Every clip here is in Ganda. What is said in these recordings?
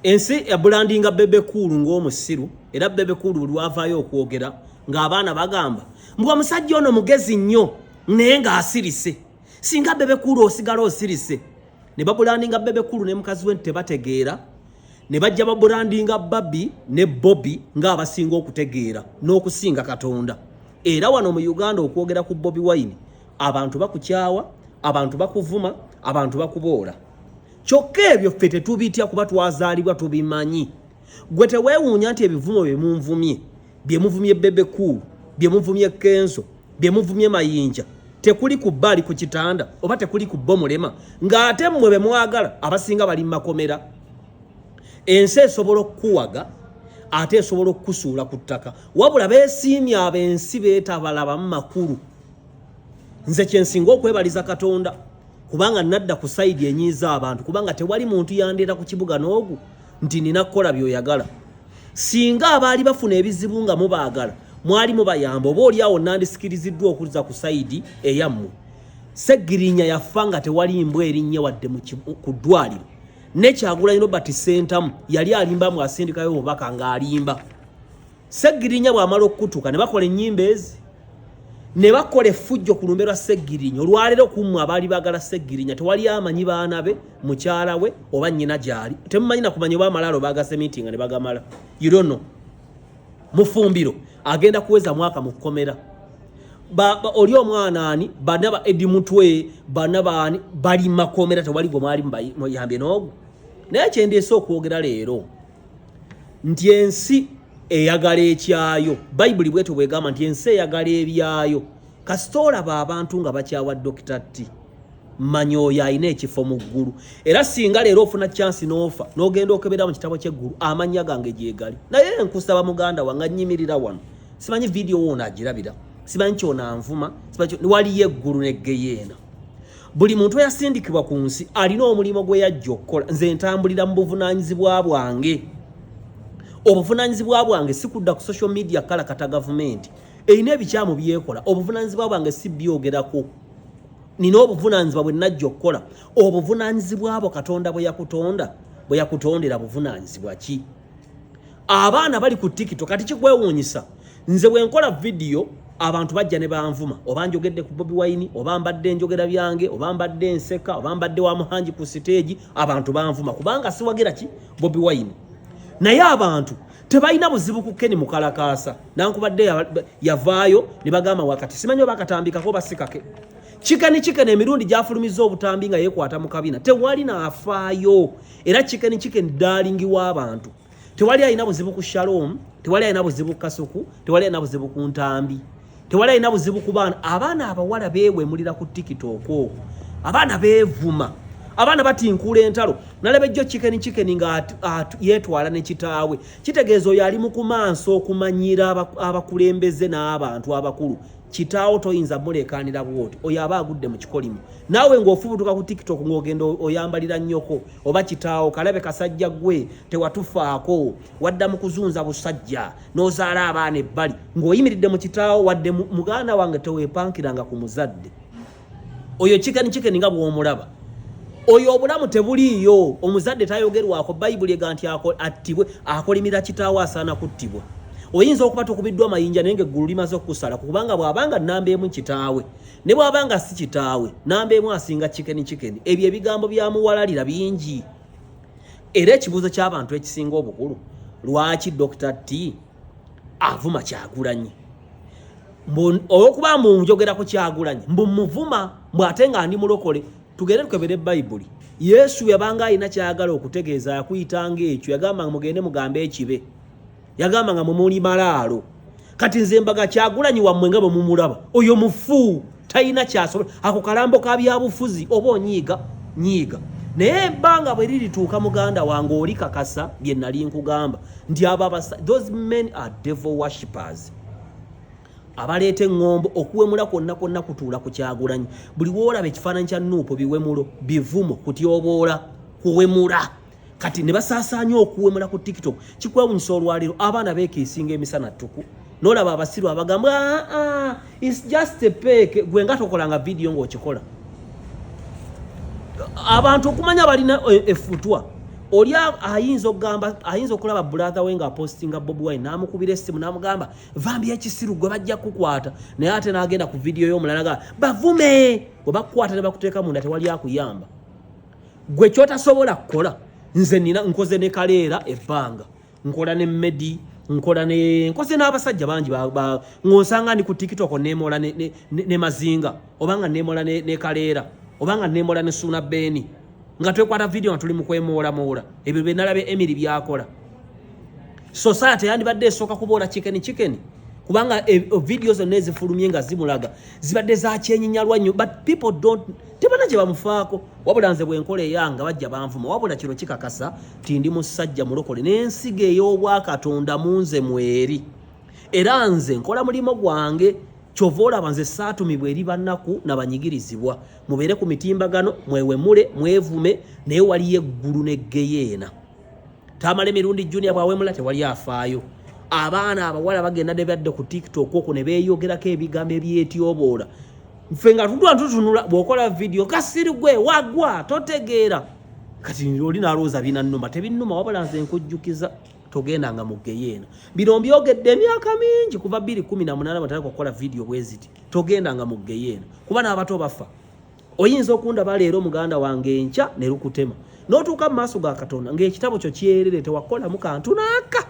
ensi ya brandinga Bebe Cool ng'omusiru era Bebe Cool lwavaayo okwogera ng'abaana bagamba mbwa musajja ono mugezi nnyo naye ng'asirise singa Bebe Cool osigala osirise ne babrandinga Bebe Cool ne mukazi we tebategeera ne bajja babrandinga Babi ne Bobby ng'abasinga okutegeera n'okusinga Katonda era wano mu Uganda okwogera ku Bobi Wine abantu bakukyawa abantu bakuvuma abantu bakuboola kyokka ebyo ffe tetubitya kuba twazaalibwa tubimanyi gwe teweewuunya nti ebivumo bye munvumye bye muvumye Bebe Cool bye muvumye Kenzo bye muvumye Mayinja tekuli ku bbali ku kitanda oba tekuli ku bomulema ng'ate mmwe be mwagala abasinga bali makomera ensi esobola okukuwaga ate esobola okukusuula ku ttaka wabula beesiimye ab'ensi beetabalabamu makulu nze kyensinga okwebaliza Katonda kubanga nadda ku side enyiza abantu kubanga tewali muntu yandeeta ku kibuga n'ogu nti nina kukola by'oyagala singa abaali bafuna ebizibu nga mubaagala mwali mubayamba oba oliawo nandisikiriziddwa okuza ku side eyammwe Seggirinya yafa nga tewali mbwa erinnya wadde ku ddwaliro ne Kyagulanyi Robert Sentamu yali alimbamu asindikayo obubaka ng'alimba Seggirinya bw'amala okutuuka ne bakola ennyimba ezi ne bakola effujjo ku lumbe lwa Seggirinya olwaleero kummwe abaali baagala Seggirinya tewali amanyi baana be mukyala we oba nnyina gy'ali temumanyi na kumanya oba amalaalo baagase meeting ne bagamala you don't know Mufumbiro agenda kuweza mwaka mu kkomera oli omwana ani bana ba Edi Mutwe bana baani bali makomera tewali gwe mwali muyambye n'ogu naye kyendeese okwogera leero nti ensi eyagala ekyayo Bayibuli bwetyo bwegamba nti ensi eyagala ebyayo kasita olaba abantu nga bakyawa Dr. T manya oyo alina ekifo mu ggulu era singa leero ofuna chance n'ofa n'ogenda okebera mu kitabo ky'eggulu amannya gange gyegali naye nkusaba muganda wange nnyimirira wano simanyi video wona agirabira simanyi kyona nvuma simanyi waliyo eggulu n'eggeyeena buli muntu eyasindikibwa ku nsi alina omulimo gwe yajja okukola nze ntambulira mu buvunaanyizibwa bwange obuvunaanyizibwa bwange si kudda ku social media kalakata gavumenti erina ebikyamu byekola obuvunaanyizibwa bwange si byogerako nina obuvunaanyizibwa bwe najja okukola obuvunaanyizibwa bwo Katonda bwe yakutondera buvunaanyizibwa ki abaana bali ku TikTok kati kikwewuunyisa nze bwe nkola video abantu bajja ne banvuma oba njogedde ku Bobi Wine oba mbadde njogera byange oba mbadde nseka oba mbadde wa muhanji ku stage abantu banvuma kubanga siwagira ki Bobi Wine naye abantu tebalina buzibu ku Ken Mukalakasa nankubadde yavaayo ne bagamba wakati simanyi bakatambikako basikake Chicken emirundi gyafulumiza obutambi nga yekwata mu kabina tewali naafaayo era chicken darling w'abantu tewali alina buzibu ku Shalom tewali alina buzibu ku Kasuku tewali alina buzibu ku Ntambi tewali alina buzibu ku abaana abawala beewemulira ku TikTok abaana beevuma abaana batinkula entalo nalaba ejjo chicken nga yetwala ne kitaawe kitegeeza oyo ali mu kumanso okumanyira abakulembeze n'abantu abakulu kitaawo toyinza mulekanira bwoti oyo aba agudde mu kikolimo naawe ng'ofubutuka ku TikTok ng'ogenda oyambalira nnyoko oba kitaawo kalabe kasajja gwe tewatufaako wadda mu kuzunza busajja n'ozaala abaana ebbali ng'oyimiridde mu kitaawo wadde muganda wange teweepankiranga ku muzadde oyo chicken nga bw'omulaba oyo obulamu tebuliiyo omuzadde tayogerwako Bayibuli ega nti attibwe akolimira kitaawo asaana kuttibwa oyinza okuba tokubiddwa mayinja naye ng'eggulu limaze okukusala kubanga bw'abanga nnamba emu kitaawe ne bw'abanga si kitaawe nnamba emu asinga chicken ebyo ebigambo byamuwalalira bingi era ekibuuzo ky'abantu ekisinga obukulu lwaki Dr. T avuma Kyagulanyi olwokuba munjogera ku Kyagulanyi mbumuvuma mbw'ate nga ndi mulokole tugende tukebere Bayibuli Yesu yabanga alina kyayagala okutegeeza yakuyitanga ekyo yagamba mugende mugambe ekibe yagamba nga mumuli malaalo kati nze mbaga Kyagulanyi wammwe nga mumulaba oyo mufu talina kyasobola ako kalambo ka byabufuzi oba onyiiga naye ebbanga bwe lirituuka muganda wange oli kakasa bye nali nkugamba nti those men are devil worshippers abaleeta eŋŋombo okuwemula kwonna kutuula ku Kyagulanyi buli woolaba ekifaananyi kya Nuupu biwemulo bivumo kutyoboola kuwemula kati ne basaasaanya okuwemula ku TikTok kikwewunyisa olwaliro abaana beekiisinga emisana ttuku n'olaba abasiru abagamba it's just a peke gwe nga tokolanga video ng'okikola abantu okumanya balina effutwa Olya ayinza okulaba brother we nga postinga Bobi Wine namukubira essimu namugamba vambi ekisiru gwe bajja kukwata naye ate n'agenda ku video y'omulala nga bavume gwe bakukwata ne bakuteeka munda tewali akuyamba gwe kyotasobola kukola nze nina nkoze ne Kaleera ebbanga nkola ne Medi nkoze n'abasajja bangi ng'osanga ndi ku TikTok neemola ne Mazinga obanga neemola ne Kaleera obanga neemola ne Suna Beni nga twekwata video nga tuli mu kwemoolamola ebyo bye nalabe Emily byakola society yandibadde esooka kuboola chicken kubanga videos zonna ezifulumye nga zimulaga zibadde za kyenyinyalwa nnyo but people tebana gye bamufaako wabula nze bwenkola eyanga bajja banvuma wabula kino kikakasa ti ndi musajja mulokole n'ensiga ey'obwakatonda mu nze mweri era nze nkola mulimo gwange kyova olaba nze saatumibwa eri bannaku nabanyigirizibwa mubeere ku mitimbagano mwewemule mwevume naye waliyo eggulu n'eggeyeena tamala emirundi Junior bwawemula tewali afaayo abaana abawala bagenda ne badde ku TikTok okwo ne beeyogerako ebigambo ebyetyoboola ffe nga tutunula bw'okola video kasiri gwe wagwa totegeera kati oli nalowooza binannuma tebinnuma wabula nze nkujjukiza togendanga mu geyeena bino mbyogedde emyaka mingi kuva 2018 batandika okukola video bweziti togendanga mu geyeena kuba n'abato bafa oyinza okundaba leero muganda wange enkya ne lukutema n'otuuka mu maaso ga Katonda ng'ekitabo kyo kyerere tewakolamu kantu naaka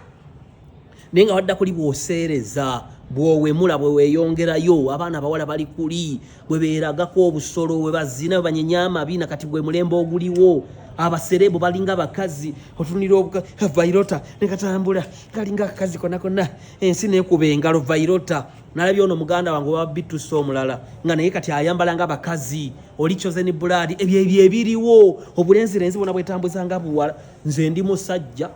naye nga wadda kuli bw'oseereza bw'owemula bwe weeyongerayo abaana abawala bali kuli bwe beeragako obusolo bwe bazina bwe banyenya amabina kati bwe mulembe oguliwo abaserebo balinga bakazi otunira Vairota ne katambula kalinga akazi konna ensi neekuba engalo Vairota nalabye ono muganda wange wa bituso omulala nga naye kati ayambala nga bakazi oli chosen blood ebyo ebiriwo obulenzirenzi bwona bwetambuza nga buwala nze ndi musajja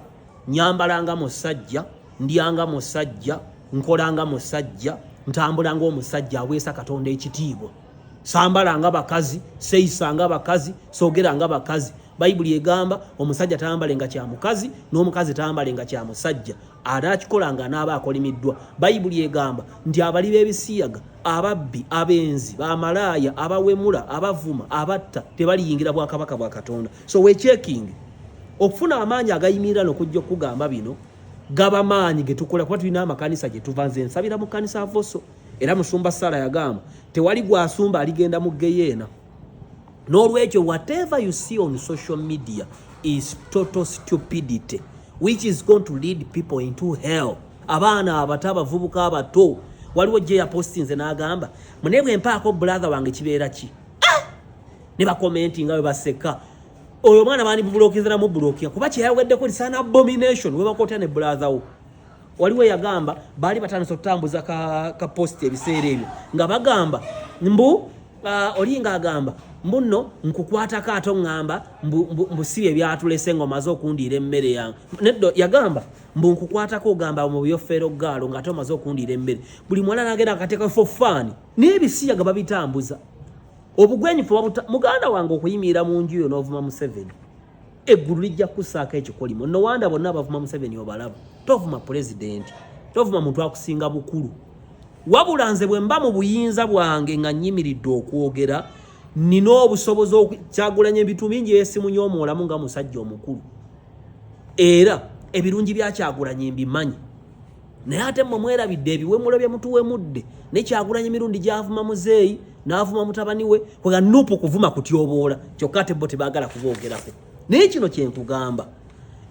nyambala nga musajja ndyanga musajja nkolanga musajja ntambulanga omusajja aweesa Katonda ekitiibwa sambala nga bakazi seisanga bakazi sogera nga bakazi Bayibuli egamba omusajja tambalenga kya mukazi n'omukazi tambalenga kya musajja ate akikolanga n'aba akolimiddwa Bayibuli egamba nti abali b'ebisiyaga ababbi abenzi bamalaaya abawemula abavuma abatta tebaliyingira bwakabaka bwa Katonda so we checking okufuna amaanyi agayimirira n'okujja okugamba bino gaba maanyi getukola kuba tulina amakanisa gye tuvanze nsabira mu kanisa Avoso era musumba Sala yagamba tewali gwasumba aligenda mu geyeena n'olwekyo whatever you see on social media is total stupidity which is going to lead people into hell abaana abato abavubuka abato waliwo gye yapostinze n'agamba munebwe mpaako brother wange kibeera ki ne bakomenti nga bwe baseka oyo mwana bani bulokizira mu bulokia kuba kye yaweddeko lisana abomination we bakotya ne brother wo waliwo yagamba bali batandise okutambuza ka post ebiseera ebyo nga bagamba mbu olinga agamba mbuno nkukwata kato ngamba mbusibye byatulese ngoma zo kundira emmere yange neddo yagamba mbu nkukwata ko gamba mu byofero galo ngato mazo kundira emmere buli mwana nagenda akateka for fun n'ebisiya gaba bitambuza obugwenyifu muganda wange okuyimira mu nju yo n'ovuma mu 7 eggulu lijja kusaaka ekikolimo no wanda bonna bavuma mu 7 obalaba tovuma president tovuma muntu akusinga bukulu wabula nze bwe mba mu buyinza bwange nga nyimiridde okwogera nina obusobozi Kyagulanyi ebitu bingi esimu nyoomolamu nga musajja omukulu era ebirungi bya Kyagulanyi mbimanyi naye ate mmwe mwerabidde ebiwemulo bye mutuwemudde ne Kyagulanyi mirundi gyavuma muzeeyi n'avuma mutabani we kwega nupu kuvuma kutyoboola kyokka ate bo tebaagala kuboogerako naye kino kye nkugamba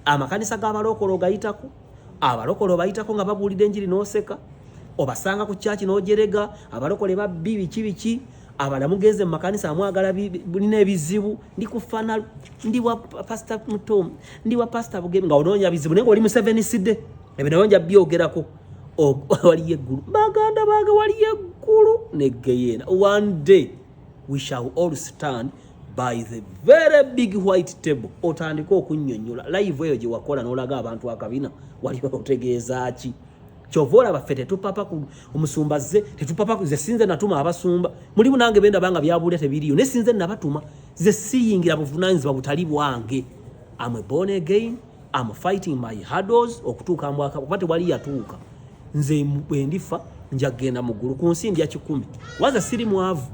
amakanisa g'abalokolo gayitako abalokolo bayitako nga babuulira enjiri n'oseka obasanga ku church n'ojerega abalokole babbi biki abalamugenze mu makanisa amwagala bulina ebizibu ndi kufana ndi wa pastor Mutom ndi wa pastor Bugemi nga onoonya bizibu naye oli mu 7 sidde ebyo nja byogerako wali yeggulu baganda baga wali yeggulu ne geyeena one day we shall all stand by the very big white table otandika okunnyonnyola live eyo gye wakola n'olaga abantu akabina wali otegeeza ki Chovola bafete tupapa ku omusumba ze tetupapa ku ze sinze natuma abasumba muri munange benda banga byabule tebiriyo ne sinze nabatuma ze siyingira buvunanzi babutali bwange I'm born again I'm fighting my hurdles okutuka mwaka kupate wali yatuuka nze mbendifa njagenda muguru ku nsindi ya 10 waza siri mwavu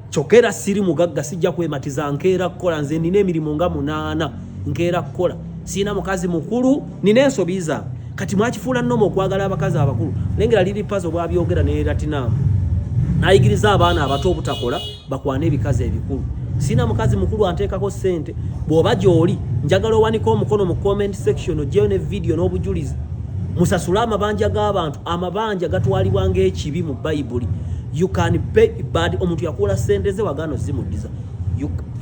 chokera siri mugagga sijja kwematiza nkeera kola nze nine emirimu nga 8 nkeera kukola sina mukazi mukulu nina ensobi zange kati mwakifuula nnomo okwagala abakazi abakulu lengera liri pazo bwabyogera ne Latinum nayigiriza abaana abato obutakola bakwana ebikazi ebikulu sina mukazi mukulu anteekako ssente bw'oba gy'oli njagala owanika omukono mu comment section ogyeyo ne video n'obujulizi musasule amabanja g'abantu amabanja gatwalibwa ng'ekibi mu Bayibuli you can pay bad omuntu yakuula ssente ze wagaano zimuddiza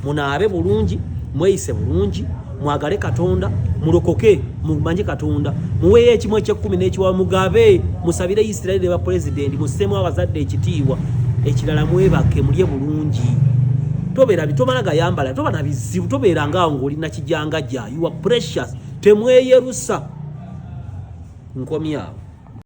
munaabe bulungi mweyise bulungi mwagale Katonda mulokoke mumanye Katonda muweeyo ekimu eky'ekkumi n'ekiwa mugabe musabire Isiraeli ba president musemu abazadde ekitiibwa ekirala mwebake mulye bulungi tobeera bitomala gayambala toba na bizibu tobeera ngaawo ng'olina kijanga jja you are precious temweyerusa nkomyawo